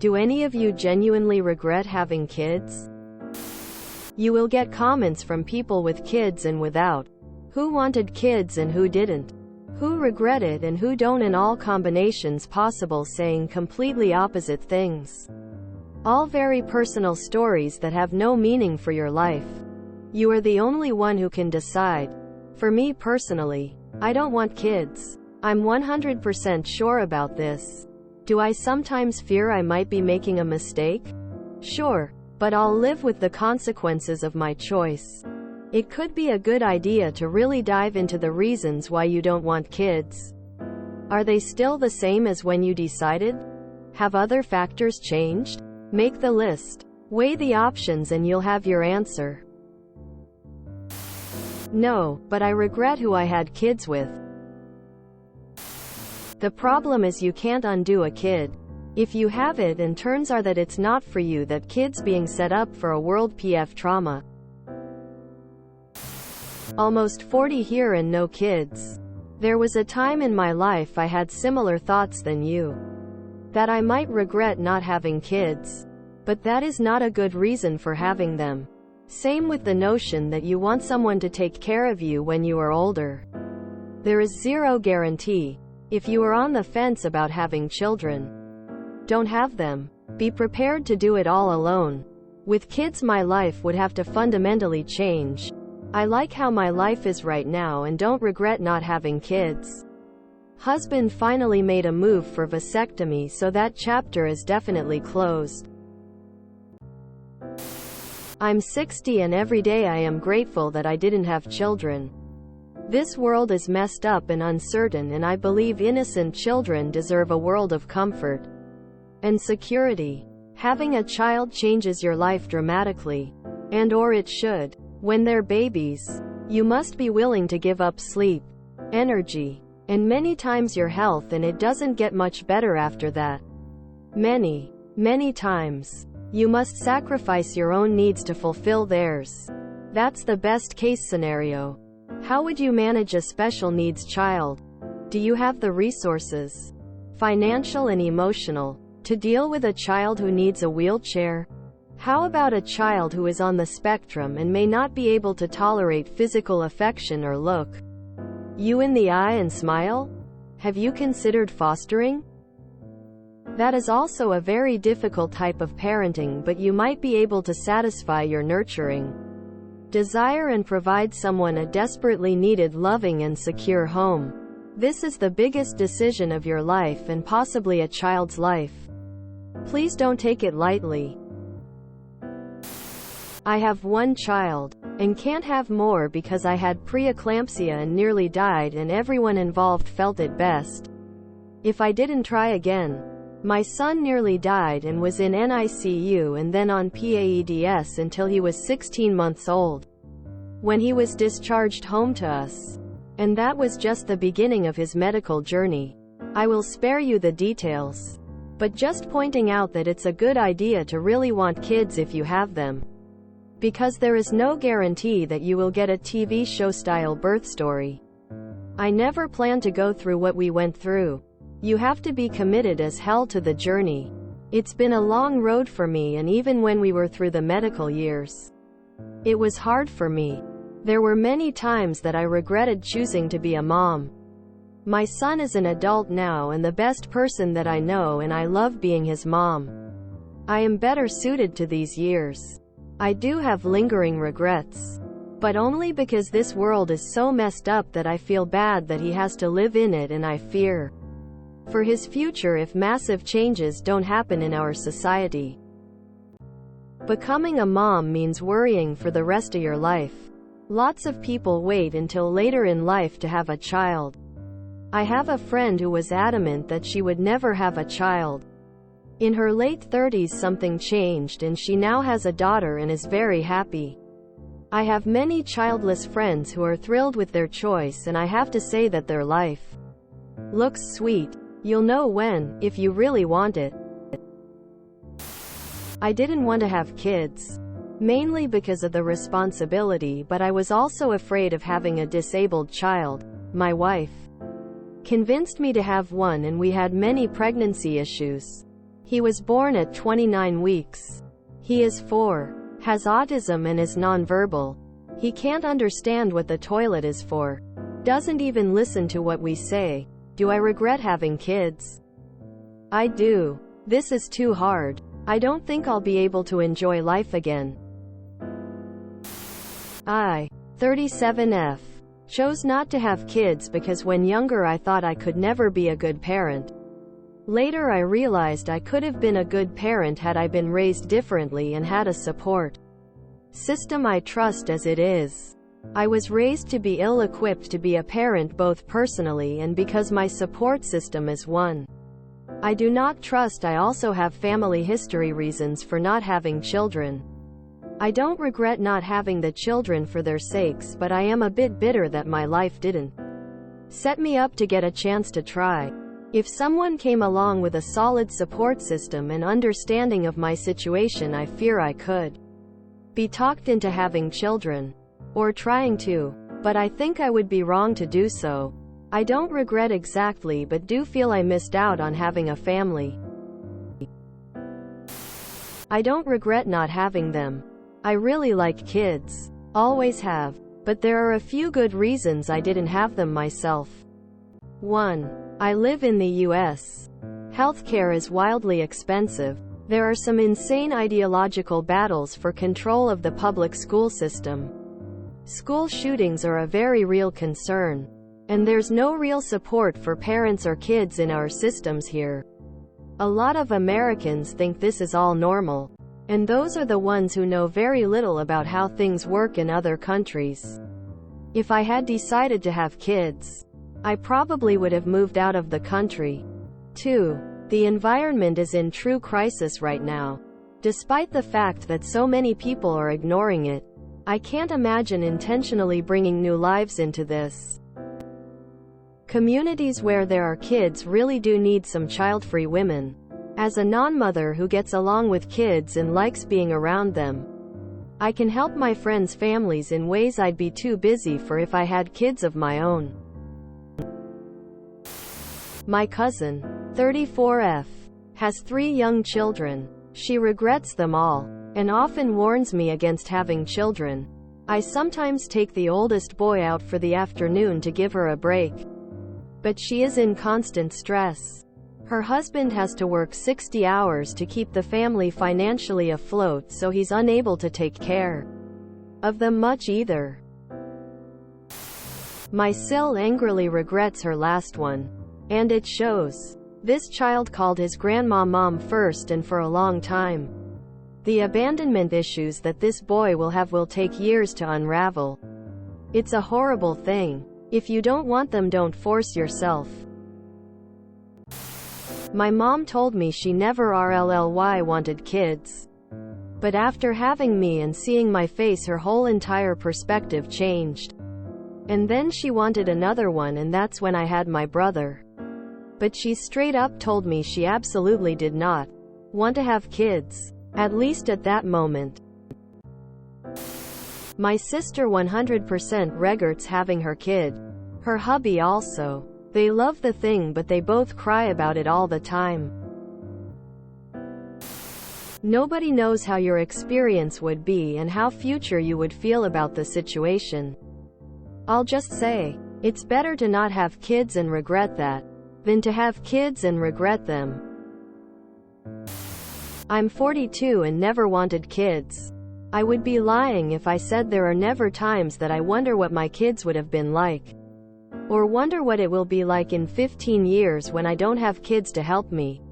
Do any of you genuinely regret having kids? You will get comments from people with kids and without. Who wanted kids and who didn't? Who regret it and who don't, in all combinations possible, saying completely opposite things. All very personal stories that have no meaning for your life. You are the only one who can decide. For me personally, I don't want kids. I'm 100% sure about this. Do I sometimes fear I might be making a mistake? Sure, but I'll live with the consequences of my choice. It could be a good idea to really dive into the reasons why you don't want kids. Are they still the same as when you decided? Have other factors changed? Make the list. Weigh the options and you'll have your answer. No, but I regret who I had kids with. The problem is you can't undo a kid. If you have it and turns are that it's not for you, that kid's being set up for a world PF trauma. Almost 40 here and no kids. There was a time in my life I had similar thoughts than you. That I might regret not having kids. But that is not a good reason for having them. Same with the notion that you want someone to take care of you when you are older. There is zero guarantee. If you are on the fence about having children, don't have them. Be prepared to do it all alone. With kids, my life would have to fundamentally change. I like how my life is right now and don't regret not having kids. Husband finally made a move for vasectomy, so that chapter is definitely closed. I'm 60 and every day I am grateful that I didn't have children. This world is messed up and uncertain, and I believe innocent children deserve a world of comfort and security. Having a child changes your life dramatically. And/or it should. When they're babies, you must be willing to give up sleep, energy, and many times your health, and it doesn't get much better after that. Many times. You must sacrifice your own needs to fulfill theirs. That's the best case scenario. How would you manage a special needs child? Do you have the resources, financial and emotional, to deal with a child who needs a wheelchair? How about a child who is on the spectrum and may not be able to tolerate physical affection or look you in the eye and smile? Have you considered fostering? That is also a very difficult type of parenting, but you might be able to satisfy your nurturing desire and provide someone a desperately needed, loving and secure home. This is the biggest decision of your life and possibly a child's life. Please don't take it lightly. I have one child, and can't have more because I had preeclampsia and nearly died, and everyone involved felt it best if I didn't try again. My son nearly died and was in NICU and then on PAEDS until he was 16 months old, when he was discharged home to us. And that was just the beginning of his medical journey. I will spare you the details, but just pointing out that it's a good idea to really want kids if you have them. Because there is no guarantee that you will get a TV show-style birth story. I never planned to go through what we went through. You have to be committed as hell to the journey. It's been a long road for me, and even when we were through the medical years, it was hard for me. There were many times that I regretted choosing to be a mom. My son is an adult now and the best person that I know, and I love being his mom. I am better suited to these years. I do have lingering regrets, but only because this world is so messed up that I feel bad that he has to live in it, and I fear for his future if massive changes don't happen in our society. Becoming a mom means worrying for the rest of your life. Lots of people wait until later in life to have a child. I have a friend who was adamant that she would never have a child. In her late 30s something changed and she now has a daughter and is very happy. I have many childless friends who are thrilled with their choice, and I have to say that their life looks sweet. You'll know when, if you really want it. I didn't want to have kids, mainly because of the responsibility, but I was also afraid of having a disabled child. My wife convinced me to have one, and we had many pregnancy issues. He was born at 29 weeks. He is 4, has autism and is nonverbal. He can't understand what the toilet is for. Doesn't even listen to what we say. Do I regret having kids? I do. This is too hard. I don't think I'll be able to enjoy life again. I, 37F, chose not to have kids because when younger I thought I could never be a good parent. Later I realized I could have been a good parent had I been raised differently and had a support system I trust as it is. I was raised to be ill-equipped to be a parent both personally and because my support system is one I do not trust. I also have family history reasons for not having children. I don't regret not having the children for their sakes, but I am a bit bitter that my life didn't set me up to get a chance to try. If someone came along with a solid support system and understanding of my situation, I fear I could be talked into having children. Or trying to. But I think I would be wrong to do so. I don't regret exactly, but do feel I missed out on having a family. I don't regret not having them. I really like kids. Always have. But there are a few good reasons I didn't have them myself. 1. I live in the US. Healthcare is wildly expensive. There are some insane ideological battles for control of the public school system. School shootings are a very real concern. And there's no real support for parents or kids in our systems here. A lot of Americans think this is all normal. And those are the ones who know very little about how things work in other countries. If I had decided to have kids, I probably would have moved out of the country. 2. The environment is in true crisis right now. Despite the fact that so many people are ignoring it, I can't imagine intentionally bringing new lives into this. Communities where there are kids really do need some child-free women. As a non-mother who gets along with kids and likes being around them, I can help my friends' families in ways I'd be too busy for if I had kids of my own. My cousin, 34F, has 3 young children. She regrets them all, and often warns me against having children. I sometimes take the oldest boy out for the afternoon to give her a break. But she is in constant stress. Her husband has to work 60 hours to keep the family financially afloat, so he's unable to take care of them much either. My Sil angrily regrets her last one. And it shows. This child called his grandma mom first and for a long time. The abandonment issues that this boy will have will take years to unravel. It's a horrible thing. If you don't want them, don't force yourself. My mom told me she never really wanted kids. But after having me and seeing my face, her whole entire perspective changed. And then she wanted another one, and that's when I had my brother. But she straight up told me she absolutely did not want to have kids. At least at that moment. My sister 100% regrets having her kid. Her hubby also. They love the thing, but they both cry about it all the time. Nobody knows how your experience would be and how future you would feel about the situation. I'll just say, it's better to not have kids and regret that, than to have kids and regret them. I'm 42 and never wanted kids. I would be lying if I said there are never times that I wonder what my kids would have been like. Or wonder what it will be like in 15 years when I don't have kids to help me.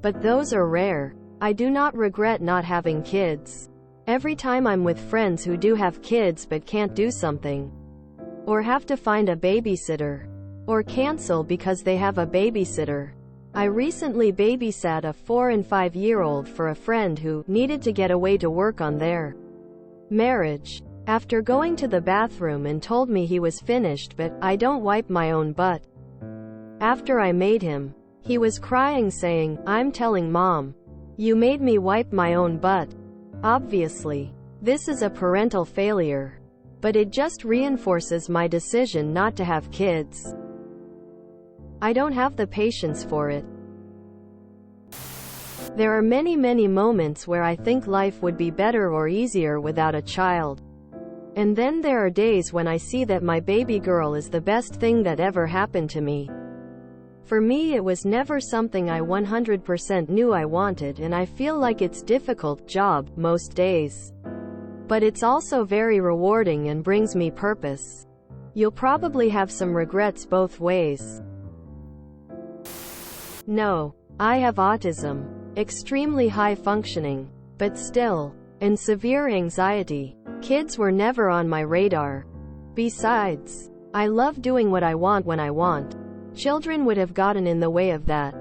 But those are rare. I do not regret not having kids. Every time I'm with friends who do have kids but can't do something, or have to find a babysitter, or cancel because they have a babysitter. I recently babysat a 4- and 5-year-old for a friend who needed to get away to work on their marriage. After going to the bathroom and told me he was finished, but I don't wipe my own butt. After I made him, he was crying saying, "I'm telling mom, you made me wipe my own butt." Obviously, this is a parental failure. But it just reinforces my decision not to have kids. I don't have the patience for it. There are many moments where I think life would be better or easier without a child. And then there are days when I see that my baby girl is the best thing that ever happened to me. For me, it was never something I 100% knew I wanted, and I feel like it's difficult job most days. But it's also very rewarding and brings me purpose. You'll probably have some regrets both ways. No, I have autism. Extremely high functioning, but still, and severe anxiety. Kids were never on my radar. Besides, I love doing what I want when I want. Children would have gotten in the way of that.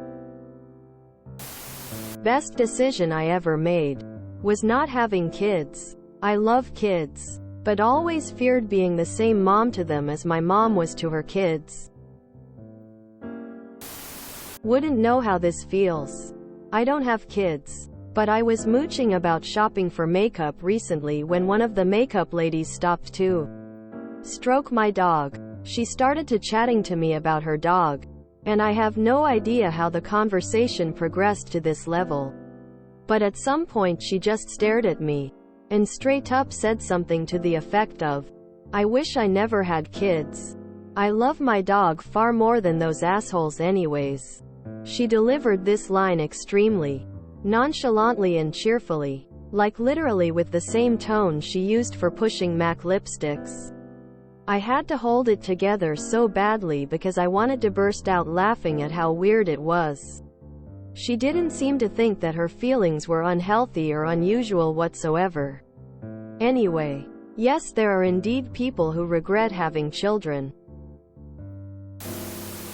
Best decision I ever made was not having kids. I love kids, but always feared being the same mom to them as my mom was to her kids. Wouldn't know how this feels. I don't have kids, but I was mooching about shopping for makeup recently when one of the makeup ladies stopped to stroke my dog. She started to chatting to me about her dog, and I have no idea how the conversation progressed to this level. But at some point she just stared at me, and straight up said something to the effect of, "I wish I never had kids. I love my dog far more than those assholes anyways." She delivered this line extremely nonchalantly and cheerfully, like literally with the same tone she used for pushing MAC lipsticks. I had to hold it together so badly because I wanted to burst out laughing at how weird it was. She didn't seem to think that her feelings were unhealthy or unusual whatsoever. Anyway, yes, there are indeed people who regret having children.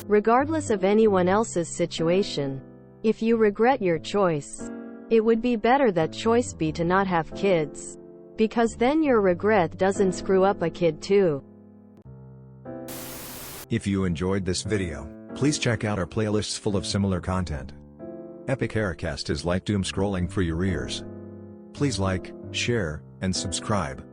Regardless of anyone else's situation, if you regret your choice, it would be better that choice be to not have kids, because then your regret doesn't screw up a kid too. If you enjoyed this video, please check out our playlists full of similar content. Epic Haircast is like doom scrolling for your ears. Please like, share, and subscribe.